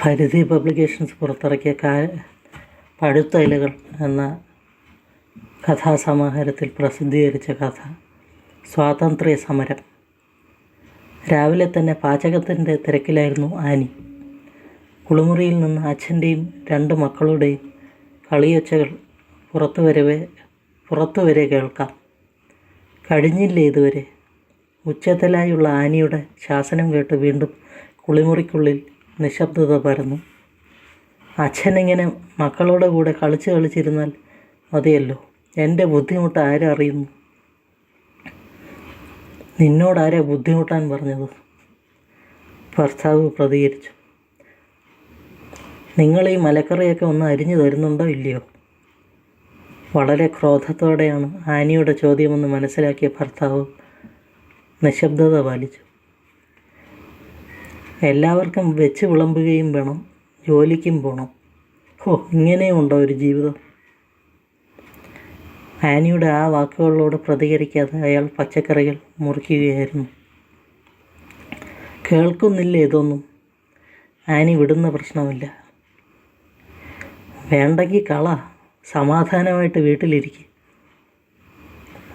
പരിധി പബ്ലിക്കേഷൻസ് പുറത്തിറക്കിയ പഴുത്ത ഇലകൾ എന്ന കഥാസമാഹാരത്തിൽ പ്രസിദ്ധീകരിച്ച കഥ സ്വാതന്ത്ര്യ സമരം. രാവിലെ തന്നെ പാചകത്തിൻ്റെ തിരക്കിലായിരുന്നു ആനി. കുളിമുറിയിൽ നിന്ന് അച്ഛൻ്റെയും 2 മക്കളുടെയും കളിയൊച്ചകൾ പുറത്തുവരെ കേൾക്കാം. കഴിഞ്ഞില്ലേ ഇതുവരെ? ഉച്ചത്തിലായുള്ള ആനിയുടെ ശാസനം കേട്ട് വീണ്ടും കുളിമുറിക്കുള്ളിൽ നിശബ്ദത പരന്നു. അച്ഛനിങ്ങനെ മക്കളുടെ കൂടെ കളിച്ചിരുന്നാൽ മതിയല്ലോ. എൻ്റെ ബുദ്ധിമുട്ട് ആരറിയുന്നു? നിന്നോടാരാ ബുദ്ധിമുട്ടാൻ പറഞ്ഞത്? ഭർത്താവ് പ്രതികരിച്ചു. നിങ്ങൾ ഈ മലക്കറിയൊക്കെ ഒന്ന് അരിഞ്ഞു തരുന്നുണ്ടോ ഇല്ലയോ? വളരെ ക്രോധത്തോടെയാണ് ആനിയുടെ ചോദ്യമെന്ന് മനസ്സിലാക്കിയ ഭർത്താവ് നിശബ്ദത പാലിച്ചു. എല്ലാവർക്കും വെച്ച് വിളമ്പുകയും വേണം, ജോലിക്കും പോകണം. ഇങ്ങനെയുണ്ടോ ഒരു ജീവിതം? ആനിയുടെ ആ വാക്കുകളോട് പ്രതികരിക്കാതെ അയാൾ പച്ചക്കറികൾ മുറിക്കുകയായിരുന്നു. കേൾക്കുന്നില്ല ഇതൊന്നും? ആനി വിടുന്ന പ്രശ്നമില്ല. വേണ്ടെങ്കിൽ കള, സമാധാനമായിട്ട് വീട്ടിലിരിക്കുക,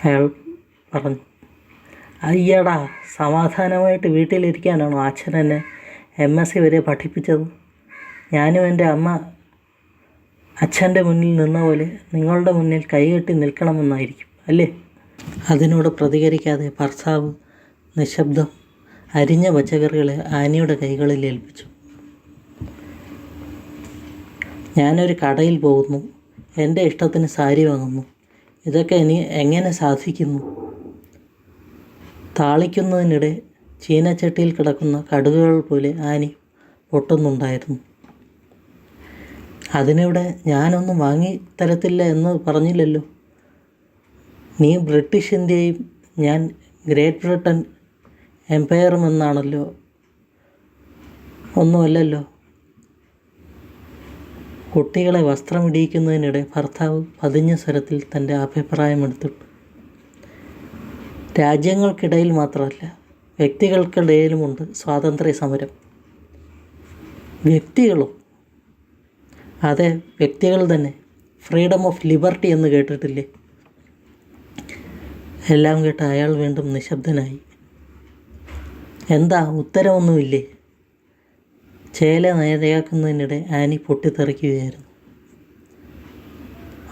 അയാൾ പറഞ്ഞു. അയ്യടാ, സമാധാനമായിട്ട് വീട്ടിലിരിക്കാനാണോ അച്ഛൻ എന്നെ MSc വരെ പഠിപ്പിച്ചത്? ഞാനും എൻ്റെ അമ്മ അച്ഛൻ്റെ മുന്നിൽ നിന്ന പോലെ നിങ്ങളുടെ മുന്നിൽ കൈകെട്ടി നിൽക്കണമെന്നായിരിക്കും അല്ലേ? അതിനോട് പ്രതികരിക്കാതെ ഭർത്താവ് നിശബ്ദം അരിഞ്ഞ പച്ചക്കറികളെ ആനിയുടെ കൈകളിൽ ഏൽപ്പിച്ചു. ഞാനൊരു കടയിൽ പോകുന്നു, എൻ്റെ ഇഷ്ടത്തിന് സാരി വാങ്ങുന്നു. ഇതൊക്കെ ഇനി എങ്ങനെ സാധിക്കുന്നു? താളിക്കുന്നതിനിടെ ചീനച്ചട്ടിയിൽ കിടക്കുന്ന കടുകുകൾ പോലെ ആനി പൊട്ടുന്നുണ്ടായിരുന്നു. അതിനിവിടെ ഞാനൊന്നും വാങ്ങിത്തരത്തില്ല എന്ന് പറഞ്ഞില്ലല്ലോ. നീ ബ്രിട്ടീഷ് ഇന്ത്യയും ഞാൻ ഗ്രേറ്റ് ബ്രിട്ടൻ എംപയറും എന്നാണല്ലോ. ഒന്നുമല്ലല്ലോ. കുട്ടികളെ വസ്ത്രമിടിയിക്കുന്നതിനിടെ ഭർത്താവ് പതിഞ്ഞ സ്വരത്തിൽ തൻ്റെ അഭിപ്രായമെടുത്തിട്ടു. രാജ്യങ്ങൾക്കിടയിൽ മാത്രമല്ല, വ്യക്തികൾക്കിടയിലുമുണ്ട് സ്വാതന്ത്ര്യ സമരം. വ്യക്തികളോ? അതെ, വ്യക്തികൾ തന്നെ. ഫ്രീഡം ഓഫ് ലിബർട്ടി എന്ന് കേട്ടിട്ടില്ലേ? എല്ലാം കേട്ട് അയാൾ വീണ്ടും നിശബ്ദനായി. എന്താ, ഉത്തരവൊന്നുമില്ലേ? ചേല നേരെയാക്കുന്നതിനിടെ ആനി പൊട്ടിത്തെറിക്കുകയായിരുന്നു.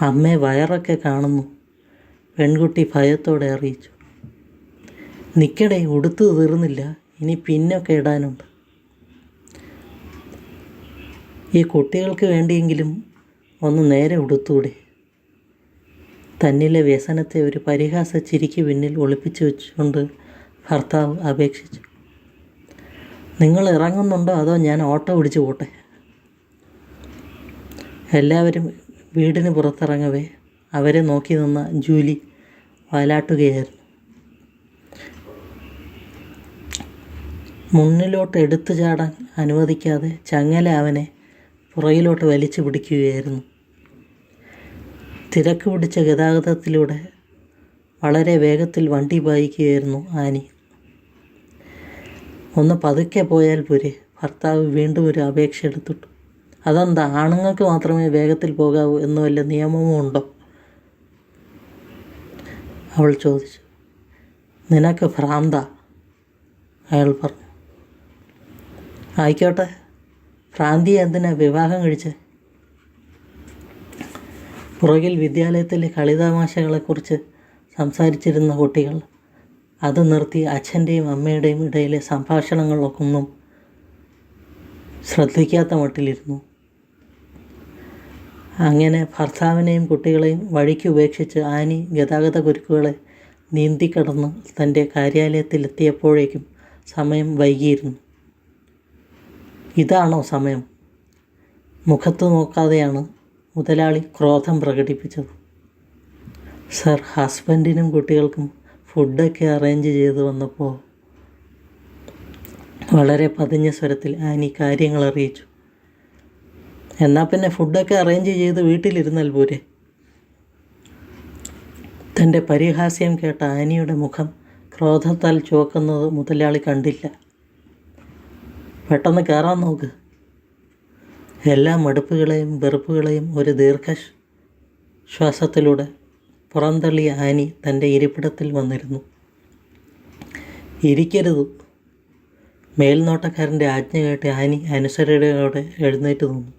അമ്മേ, വയറൊക്കെ കാണുന്നു, പെൺകുട്ടി ഭയത്തോടെ അറിയിച്ചു. നിക്കടെ, ഉടുത്തു തീർന്നില്ല, ഇനി പിന്നൊക്കെ ഇടാനുണ്ട്. ഈ കുട്ടികൾക്ക് വേണ്ടിയെങ്കിലും ഒന്ന് നേരെ ഉടുത്തൂടെ? തന്നിലെ വ്യസനത്തെ ഒരു പരിഹാസ ചിരിക്ക് പിന്നിൽ ഒളിപ്പിച്ചു വെച്ചുകൊണ്ട് ഭർത്താവ് അപേക്ഷിച്ചു. നിങ്ങൾ ഇറങ്ങുന്നുണ്ടോ അതോ ഞാൻ ഓട്ടോ പിടിച്ചു പോട്ടെ? എല്ലാവരും വീടിന് പുറത്തിറങ്ങവേ അവരെ നോക്കി നിന്ന ജൂലി വാലാട്ടുകയായിരുന്നു. മുന്നിലോട്ട് എടുത്തു ചാടാൻ അനുവദിക്കാതെ ചങ്ങല അവനെ പുറകിലോട്ട് വലിച്ചു പിടിക്കുകയായിരുന്നു. തിരക്ക് പിടിച്ച ഗതാഗതത്തിലൂടെ വളരെ വേഗത്തിൽ വണ്ടി പായിക്കുകയായിരുന്നു ആനി. ഒന്ന് പതുക്കെ പോയാൽ പോരെ? ഭർത്താവ് വീണ്ടും ഒരു അപേക്ഷ എടുത്തിട്ടു. അതെന്താ, ആണുങ്ങൾക്ക് മാത്രമേ വേഗത്തിൽ പോകാവൂ എന്ന് വല്ല നിയമവും ഉണ്ടോ? അവൾ ചോദിച്ചു. നിനക്ക് ഭ്രാന്താ? അയാൾ പറഞ്ഞു. ആയിക്കോട്ടെ, ഭ്രാന്തി എന്തിനാ വിവാഹം കഴിച്ച്? പുറകിൽ വിദ്യാലയത്തിലെ കളിതമാശകളെക്കുറിച്ച് സംസാരിച്ചിരുന്ന കുട്ടികൾ അത് നിർത്തി അച്ഛൻ്റെയും അമ്മയുടെയും ഇടയിലെ സംഭാഷണങ്ങളൊന്നും ശ്രദ്ധിക്കാത്ത മട്ടിലിരുന്നു. അങ്ങനെ ഭർത്താവിനെയും കുട്ടികളെയും വഴിക്ക് ഉപേക്ഷിച്ച് ആനി ഗതാഗത കുരുക്കുകളെ നീന്തിക്കടന്ന് തൻ്റെ കാര്യാലയത്തിലെത്തിയപ്പോഴേക്കും സമയം വൈകിയിരുന്നു. ഇതാണോ സമയം? മുഖത്ത് നോക്കാതെയാണ് മുതലാളി ക്രോധം പ്രകടിപ്പിച്ചത്. സർ, ഹസ്ബൻഡിനും കുട്ടികൾക്കും ഫുഡൊക്കെ അറേഞ്ച് ചെയ്ത് വന്നപ്പോൾ വളരെ പതിഞ്ഞ സ്വരത്തിൽ ആനി കാര്യങ്ങൾ അറിയിച്ചു. എന്നാൽ പിന്നെ ഫുഡൊക്കെ അറേഞ്ച് ചെയ്ത് വീട്ടിലിരുന്നാൽ പോരെ? തൻ്റെ പരിഹാസ്യം കേട്ട ആനിയുടെ മുഖം ക്രോധത്താൽ ചുവക്കുന്നത് മുതലാളി കണ്ടില്ല. പെട്ടെന്ന് കയറാൻ നോക്ക്, എല്ലാ മടുപ്പുകളെയും വെറുപ്പുകളെയും ഒരു ശ്വാസത്തിലൂടെ പുറന്തള്ളിയ ആനി തൻ്റെ ഇരിപ്പിടത്തിൽ വന്നിരുന്നു. ഇരിക്കരുത്. മേൽനോട്ടക്കാരൻ്റെ ആജ്ഞ കേട്ട് ആനി അനുസരണയോടെ എഴുന്നേറ്റ് നിന്നു.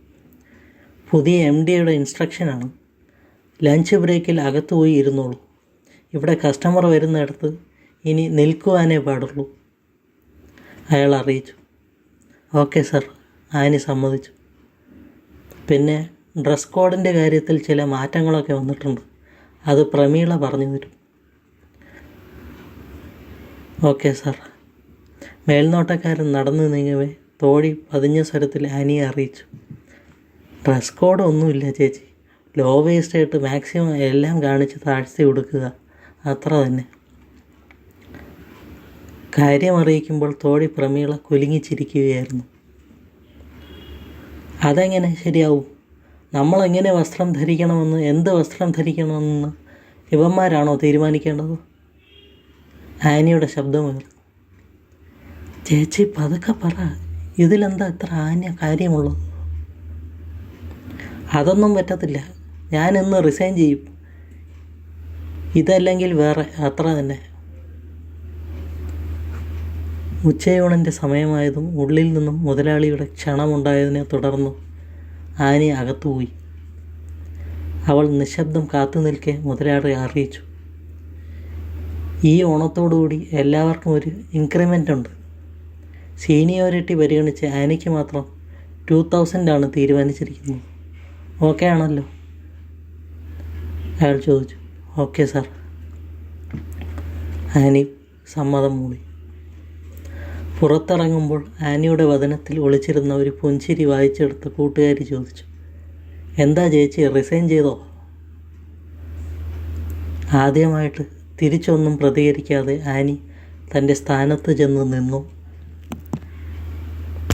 പുതിയ MD ഇൻസ്ട്രക്ഷനാണ്. ലഞ്ച് ബ്രേക്കിൽ അകത്തു പോയി ഇരുന്നോളൂ. ഇവിടെ കസ്റ്റമർ വരുന്നിടത്ത് ഇനി നിൽക്കുവാനേ പാടുള്ളൂ, അയാൾ അറിയിച്ചു. ഓക്കെ സർ, ആനി സമ്മതിച്ചു. പിന്നെ ഡ്രസ് കോഡിൻ്റെ കാര്യത്തിൽ ചില മാറ്റങ്ങളൊക്കെ വന്നിട്ടുണ്ട്. അത് പ്രമീള പറഞ്ഞു തരും. Okay sir. മേൽനോട്ടക്കാരൻ നടന്നു നീങ്ങവേ തോഴി പതിഞ്ഞ സ്വരത്തിൽ ആനിയെ അറിയിച്ചു. ഡ്രസ് കോഡ് ഒന്നുമില്ല ചേച്ചി. ലോ വേസ്റ്റ് ആയിട്ട് മാക്സിമം എല്ലാം കാണിച്ച് താഴ്ത്തി കൊടുക്കുക, അത്ര തന്നെ. കാര്യം അറിയിക്കുമ്പോൾ തോഴി പ്രമീള കുലുങ്ങിച്ചിരിക്കുകയായിരുന്നു. അതെങ്ങനെ ശരിയാവും? നമ്മളെങ്ങനെ വസ്ത്രം ധരിക്കണമെന്ന്, എന്ത് വസ്ത്രം ധരിക്കണമെന്ന് ഇവന്മാരാണോ തീരുമാനിക്കേണ്ടത്? ആനിയുടെ ശബ്ദമുയർന്നു. ചേച്ചി പതുക്കെ പറ, ഇതിലെന്താ ഇത്ര കാര്യമുള്ളത്? അതൊന്നും പറ്റത്തില്ല. ഞാൻ ഇന്ന് റിസൈൻ ചെയ്യും. ഇതല്ലെങ്കിൽ വേറെ, അത്ര തന്നെ. ഉച്ചയൂണിൻ്റെ സമയമായതും ഉള്ളിൽ നിന്നും മുതലാളിയുടെ ക്ഷണമുണ്ടായതിനെ തുടർന്ന് ആനി അകത്തുപോയി. അവൾ നിശബ്ദം കാത്തു നിൽക്കെ മുതലാളി അറിയിച്ചു. ഈ ഓണത്തോടുകൂടി എല്ലാവർക്കും ഒരു ഇൻക്രിമെൻ്റ് ഉണ്ട്. സീനിയോറിറ്റി പരിഗണിച്ച് ആനിക്ക് മാത്രം 2000 തീരുമാനിച്ചിരിക്കുന്നത്. ഓക്കെ ആണല്ലോ? അയാൾ ചോദിച്ചു. Okay sir. ആനി സമ്മതം മൂളി. പുറത്തിറങ്ങുമ്പോൾ ആനിയുടെ വദനത്തിൽ ഒളിച്ചിരുന്ന ഒരു പുഞ്ചിരി വായിച്ചെടുത്ത് കൂട്ടുകാരി ചോദിച്ചു, എന്താ ചേച്ചി റിസൈൻ ചെയ്തോ? ആദ്യമായിട്ട് തിരിച്ചൊന്നും പ്രതികരിക്കാതെ ആനി തൻ്റെ സ്ഥാനത്ത് ചെന്ന് നിന്നു.